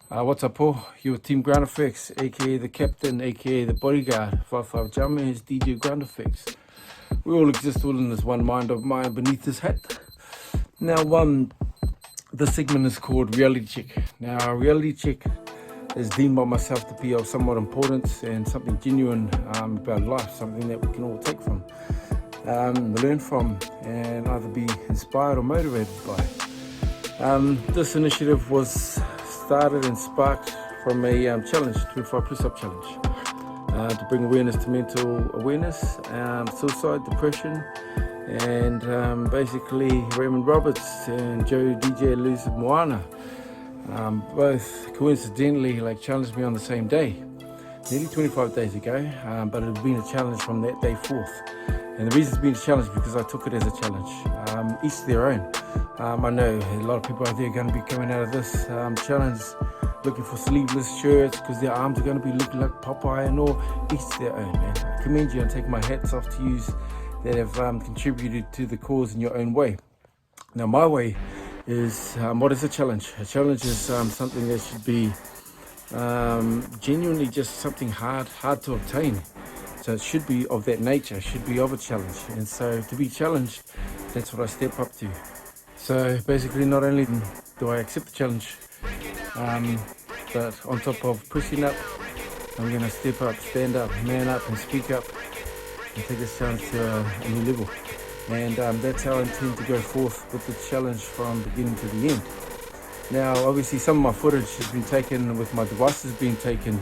What's up, Paul? You with Team Groundfx, aka the captain, aka the bodyguard. 55 Jammer is DJ Groundfx. We all exist all in this one mind of mine beneath this hat. Now, this segment is called Reality Check. Now, Reality Check is deemed by myself to be of somewhat importance and something genuine about life, something that we can all take from, learn from, and either be inspired or motivated by. This initiative was started and sparked from a challenge, 25 push-up challenge, to bring awareness to mental awareness, suicide, depression, and basically Raymond Roberts and Joe DJ Luz Moana, both coincidentally challenged me on the same day, nearly 25 days ago, but it had been a challenge from that day forth. And the reason it's been a challenge because I took it as a challenge, each their own. I know a lot of people out there are going to be coming out of this challenge looking for sleeveless shirts because their arms are going to be looking like Popeye and all. Each their own, man. I commend you and take my hats off to you that have contributed to the cause in your own way. Now, my way is, what is a challenge? A challenge is something that should be genuinely just something hard to obtain. So it should be of that nature, should be of a challenge. And so to be challenged, that's what I step up to. So basically not only do I accept the challenge, but on top of pushing up, I'm going to step up, stand up, man up and speak up and take this challenge to a new level. And that's how I intend to go forth with the challenge from beginning to the end. Now, obviously some of my footage has been taken with my devices being taken,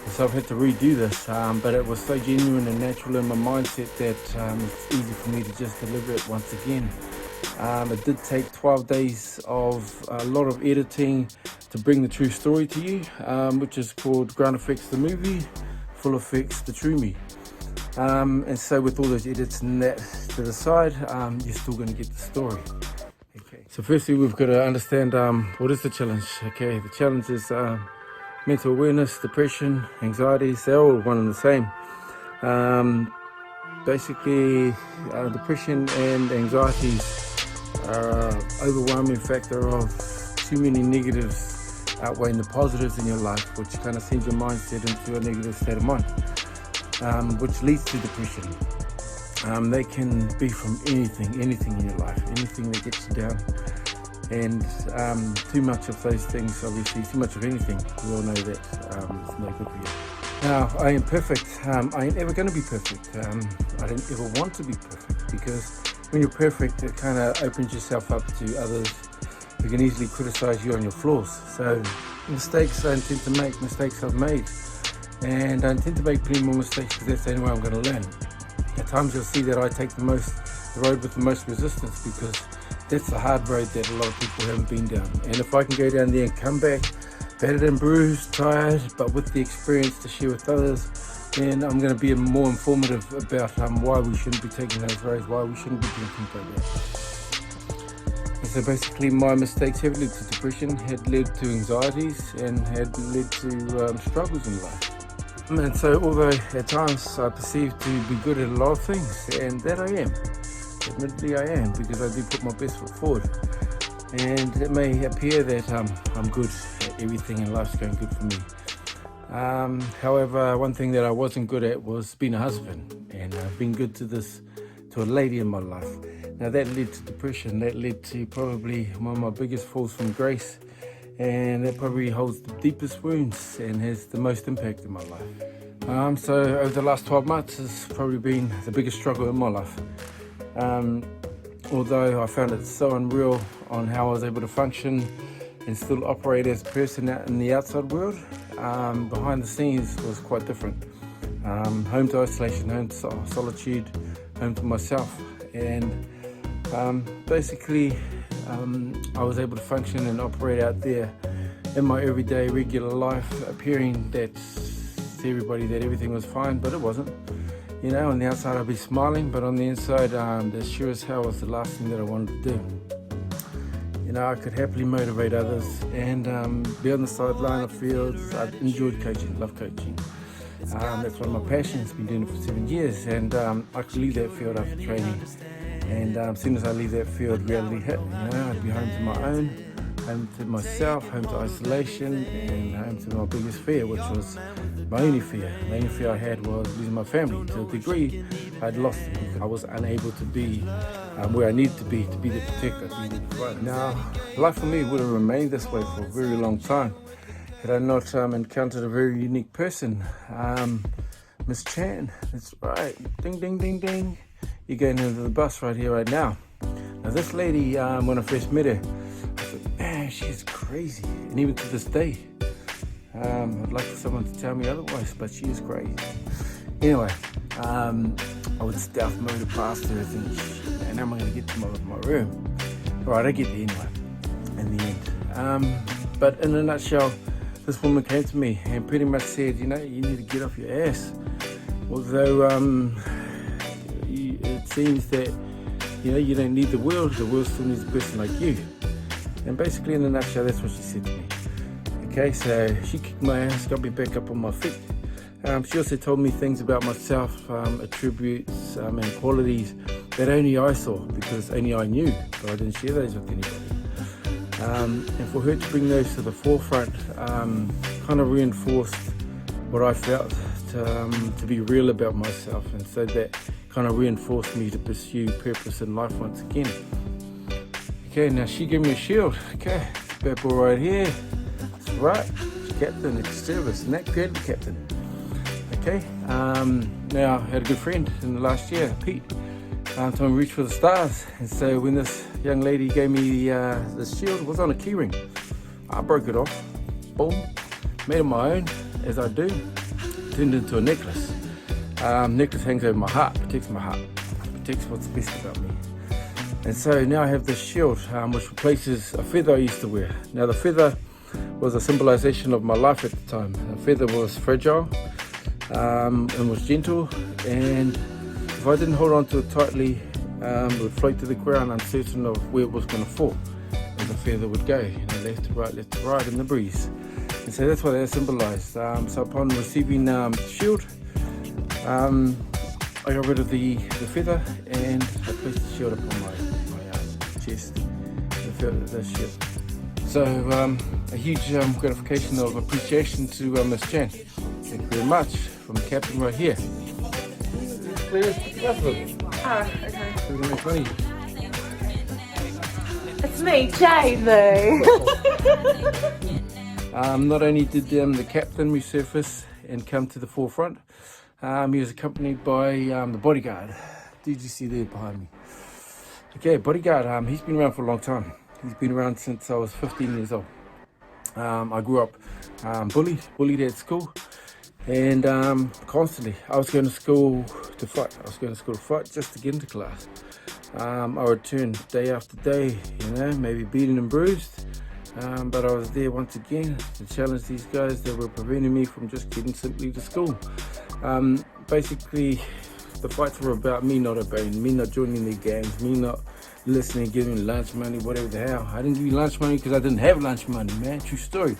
so I've had to redo this, but it was so genuine and natural in my mindset that it's easy for me to just deliver it once again. It did take 12 days of a lot of editing to bring the true story to you, which is called Groundfx The Movie, Full Effects The True Me. And so with all those edits and that to the side, you're still going to get the story. Okay. So firstly, we've got to understand what is the challenge. Okay, the challenge is mental awareness, depression, anxieties, they're all one and the same. Basically, depression and anxieties are an overwhelming factor of too many negatives outweighing the positives in your life, which kind of sends your mindset into a negative state of mind, which leads to depression. They can be from anything in your life, anything that gets you down. And too much of those things, obviously, too much of anything, we all know that it's no good for you. Now, I am perfect. I ain't ever going to be perfect. I don't ever want to be perfect because when you're perfect, it kind of opens yourself up to others who can easily criticize you on your flaws. So mistakes I intend to make, mistakes I've made. And I intend to make plenty more mistakes because that's the only way I'm going to learn. At times you'll see that I take the road with the most resistance because that's the hard road that a lot of people haven't been down. And if I can go down there and come back battered and bruised, tired, but with the experience to share with others, then I'm going to be more informative about why we shouldn't be taking those roads, why we shouldn't be doing things like that. And so basically my mistakes have led to depression, had led to anxieties, and had led to struggles in life. And so although at times I perceive to be good at a lot of things, and that I am, admittedly I am, because I do put my best foot forward. And it may appear that I'm good at everything and life's going good for me. However, one thing that I wasn't good at was being a husband, and I've been good to a lady in my life. Now that led to depression, that led to probably one of my biggest falls from grace, and that probably holds the deepest wounds and has the most impact in my life. So over the last 12 months has probably been the biggest struggle in my life. Although I found it so unreal on how I was able to function and still operate as a person out in the outside world, behind the scenes was quite different. Home to isolation, home to solitude, home to myself, and basically I was able to function and operate out there in my everyday regular life, appearing that to everybody that everything was fine, but it wasn't. You know, on the outside I'd be smiling, but on the inside, that sure as hell was the last thing that I wanted to do. You know, I could happily motivate others and be on the sideline of fields. I've enjoyed coaching, love coaching. That's one of my passions, been doing it for 7 years, and I could leave that field after training. And as soon as I leave that field, reality hit. You know, I'd be home to my own, home to myself, home to isolation, and home to my biggest fear, which was my only fear. The only fear I had was losing my family. To a degree, I'd lost them. I was unable to be where I needed to be the protector, to be the provider. Now, life for me would have remained this way for a very long time had I not encountered a very unique person. Miss Chan, that's right, ding, ding, ding, ding. You're going into the bus right here, right now. Now this lady, when I first met her, I thought, man, she's crazy. And even to this day, I'd like for someone to tell me otherwise, but she is crazy. Anyway, I would stealth mode past her thinking, shit, man, how am I going to get to my room? Alright, I get there anyway, in the end. But in a nutshell, this woman came to me and pretty much said, you need to get off your ass. Although it seems that you don't need the world still needs a person like you. And basically in a nutshell, that's what she said to me. Okay, so she kicked my ass, got me back up on my feet. She also told me things about myself, attributes and qualities that only I saw, because only I knew, but I didn't share those with anybody. And for her to bring those to the forefront kind of reinforced what I felt to be real about myself, and so that kind of reinforced me to pursue purpose in life once again. Okay, now she gave me a shield. Okay, bad boy right here. That's right, captain, ex-service, and that created the captain. Okay, now I had a good friend in the last year, Pete. Told me reach for the stars, and so when this young lady gave me this shield, it was on a key ring. I broke it off, boom, made it my own, as I do. Turned into a necklace. Necklace hangs over my heart, protects my heart, protects what's best about me. And so now I have this shield, which replaces a feather I used to wear. Now the feather was a symbolization of my life at the time. The feather was fragile and was gentle, and if I didn't hold on to it tightly, it would float to the ground, uncertain of where it was going to fall. And the feather would go, left to right in the breeze. And so that's what that symbolized. So upon receiving the shield, I got rid of the feather, and I placed the shield upon my chest, the shield. So a huge gratification of appreciation to Miss Chan. Thank you very much, from the captain right here. Claire, Oh, okay. we're gonna make fun of you. It's me, Jamie. Not only did the captain resurface and come to the forefront, he was accompanied by the bodyguard. Did you see there behind me? Okay, bodyguard, he's been around for a long time. He's been around since I was 15 years old. I grew up bullied at school, and constantly I was going to school to fight. Just to get into class. I returned day after day, maybe beaten and bruised. But I was there once again to challenge these guys that were preventing me from just getting simply to school. Basically, the fights were about me not obeying, me not joining their gangs, me not listening, giving lunch money, whatever the hell. I didn't give you lunch money because I didn't have lunch money, man. True story.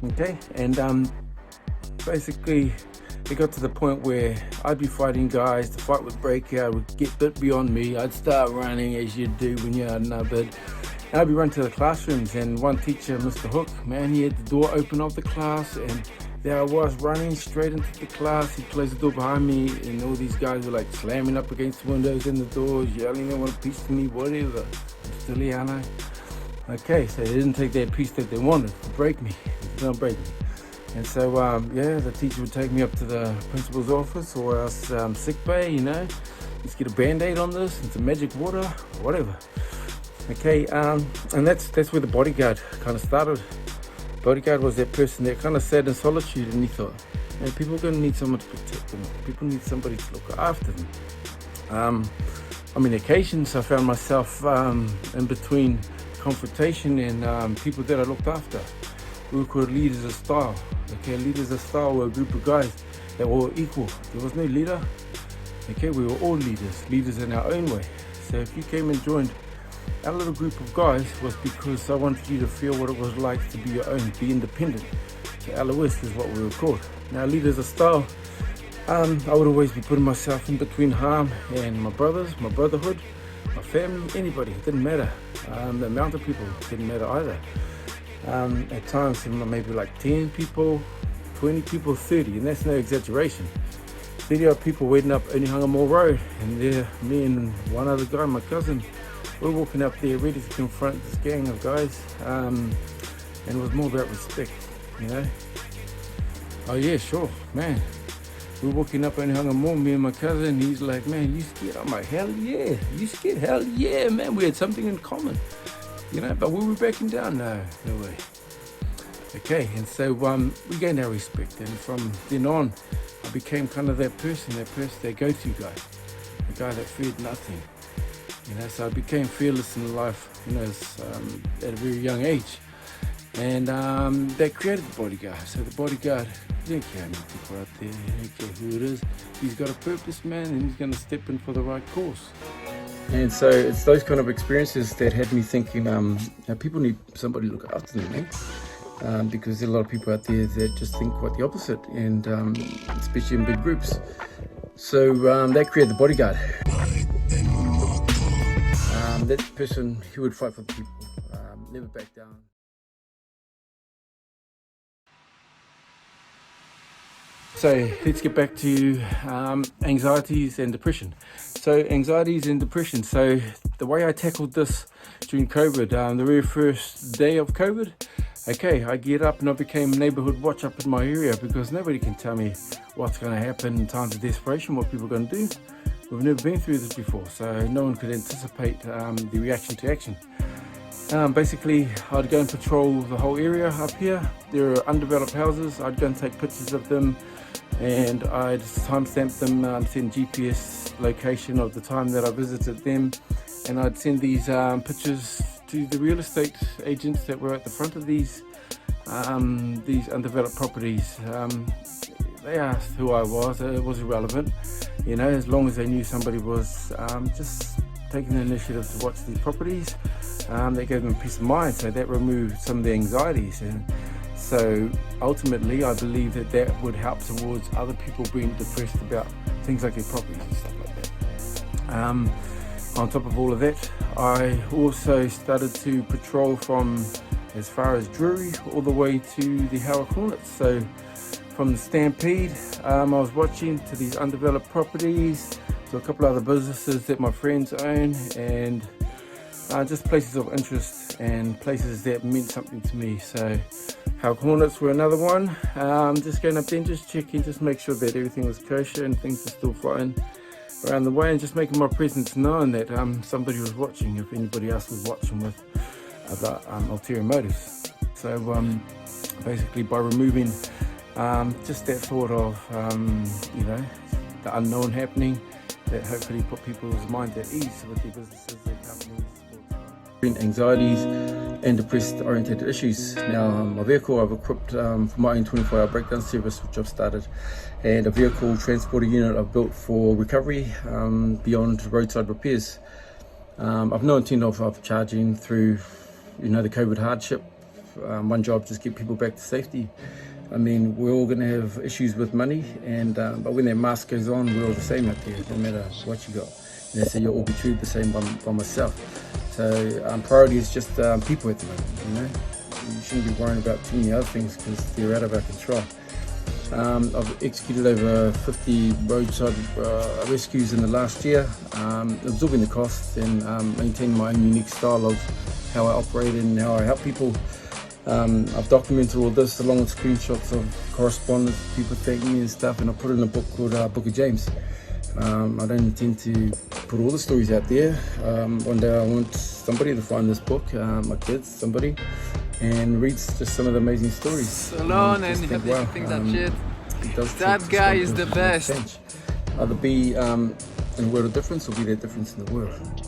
Okay, and basically, it got to the point where I'd be fighting guys, the fight would break out, would get a bit beyond me. I'd start running as you do when you're outnumbered. I'd be running to the classrooms, and one teacher, Mr. Hook, man, he had the door open of the class, and there I was running straight into the class. He closed the door behind me, and all these guys were like slamming up against the windows and the doors, yelling they want a piece of me, whatever. I'm still here, aren't I? Okay, so they didn't take that piece that they wanted to break me. They didn't break me. And so, the teacher would take me up to the principal's office or else sick bay, let's get a band-aid on this and some magic water, whatever. Okay, and that's where the bodyguard kind of started. Bodyguard was that person that kind of sat in solitude, and he thought, man, people are going to need someone to protect them. People need somebody to look after them. On occasions, I found myself in between confrontation and people that I looked after. We were called leaders of style. Okay, leaders of style were a group of guys that were equal. There was no leader. Okay, we were all leaders in our own way. So if you came and joined our little group of guys, was because I wanted you to feel what it was like to be your own, be independent. So LOS is what we were called. Now, leaders of style, I would always be putting myself in between harm and my brothers, my brotherhood, my family, anybody, it didn't matter. The amount of people didn't matter either. At times maybe like 10 people, 20 people, 30, and that's no exaggeration. 30 odd people waiting up Onehunga Road, and there, me and one other guy, my cousin, we're walking up there ready to confront this gang of guys, and it was more about respect, you know. Oh yeah, sure, man. We're walking up Onehunga Mall, me and my cousin, he's like, man, you scared? I'm like, hell yeah. You scared? Hell yeah, man. We had something in common, you know, but we were backing down. No way. Okay, and so we gained our respect, and from then on, I became kind of that person, that go-to guy, the guy that feared nothing, you know. So I became fearless in life, you know, at a very young age, and that created the bodyguard. So the bodyguard, he didn't care how many people out there, he didn't care who it is. He's got a purpose, man, and he's going to step in for the right cause. And so it's those kind of experiences that had me thinking, people need somebody to look after them, man. Because there are a lot of people out there that just think quite the opposite, and especially in big groups. So that created the bodyguard. That person, he would fight for the people, never back down. So let's get back to anxieties and depression. So anxieties and depression. So the way I tackled this during COVID, the very first day of COVID, okay, I get up and I became neighborhood watch up in my area, because nobody can tell me what's going to happen in times of desperation, what people are going to do. We've never been through this before, so no one could anticipate the reaction to action. Basically, I'd go and patrol the whole area up here. There are undeveloped houses. I'd go and take pictures of them, and I'd timestamp them, send GPS location of the time that I visited them, and I'd send these pictures to the real estate agents that were at the front of these undeveloped properties. They asked who I was. It was irrelevant, you know, as long as they knew somebody was just taking the initiative to watch these properties. That gave them peace of mind, so that removed some of the anxieties. And so ultimately I believe that would help towards other people being depressed about things like their properties and stuff like that. On top of all of that, I also started to patrol from as far as Drury all the way to the Howard Hornets. So from the Stampede, I was watching to these undeveloped properties, to a couple other businesses that my friends own, and just places of interest and places that meant something to me. So Howard Hornets were another one. Just going up there and just checking, just make sure that everything was kosher and things were still flying around the way, and just making my presence known that somebody was watching, if anybody else was watching with other ulterior motives. So basically by removing just that thought of you know, the unknown happening, that hopefully put people's minds at ease with their businesses, their companies. Anxieties and depressed oriented issues. Now my vehicle, I've equipped for my own 24-hour breakdown service, which I've started, and a vehicle transporter unit I've built for recovery beyond roadside repairs. I've no intent of charging through, you know, the COVID hardship. One job, just get people back to safety. I mean, we're all going to have issues with money, and but when that mask goes on, we're all the same out there, no matter what you got. And so you'll all be treated the same by myself. So priority is just people at the moment, you know. You shouldn't be worrying about too many other things because they're out of our control. I've executed over 50 roadside rescues in the last year, absorbing the costs and maintaining my own unique style of how I operate and how I help people. I've documented all this along with screenshots of correspondence, people thanking me and stuff, and I put it in a book called Book of James. I don't intend to put all the stories out there. One day I want somebody to find this book, my kids, somebody, and read just some of the amazing stories. Alone and have wow, things that shit. That guy is the best. Change. Either be in a world of difference or be that difference in the world.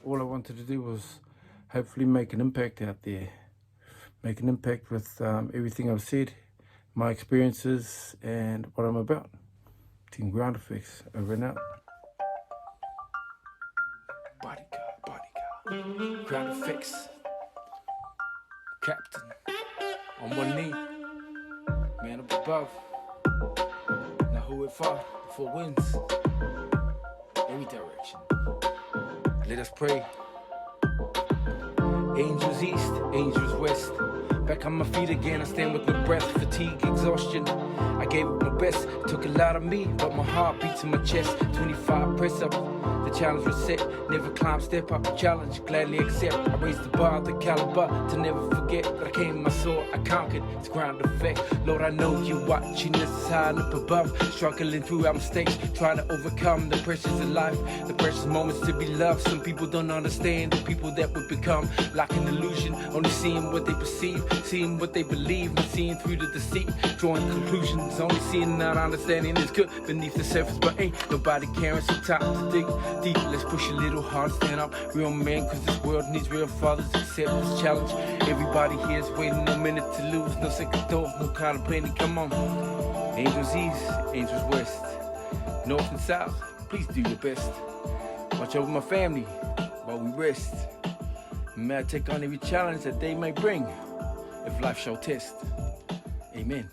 all I wanted to do was hopefully make an impact out there. Make an impact with everything I've said, my experiences, and what I'm about. Team Groundfx, over and out. Bodyguard. Groundfx. Captain. On one knee. Man up above. Now who it for? The four winds. Every direction. Let us pray. Angels east, angels west. Back on my feet again, I stand with no breath. Fatigue, exhaustion, I gave it my best. Took a lot of me, but my heart beats in my chest. 25 press ups, the challenge was set. Never climb, step up, challenge, gladly accept. I raised the bar, the caliber, to never forget that I came my sword, I conquered. It's Groundfx, Lord, I know you're watching us high up above. Struggling through our mistakes, trying to overcome the pressures of life, the precious moments to be loved. Some people don't understand the people that we become. Like an illusion, only seeing what they perceive, seeing what they believe, not seeing through the deceit, drawing conclusions, only seeing not understanding is good beneath the surface, but ain't nobody caring. So time to dig deep, let's push a little hard, stand up, real man, cause this world needs real fathers. Accept this challenge, everybody here is waiting, no minute to lose, no second thought, no contemplating, come on. Angels east, angels west, north and south, please do your best. Watch over my family while we rest. May I take on every challenge that they may bring, if life shall test. Amen.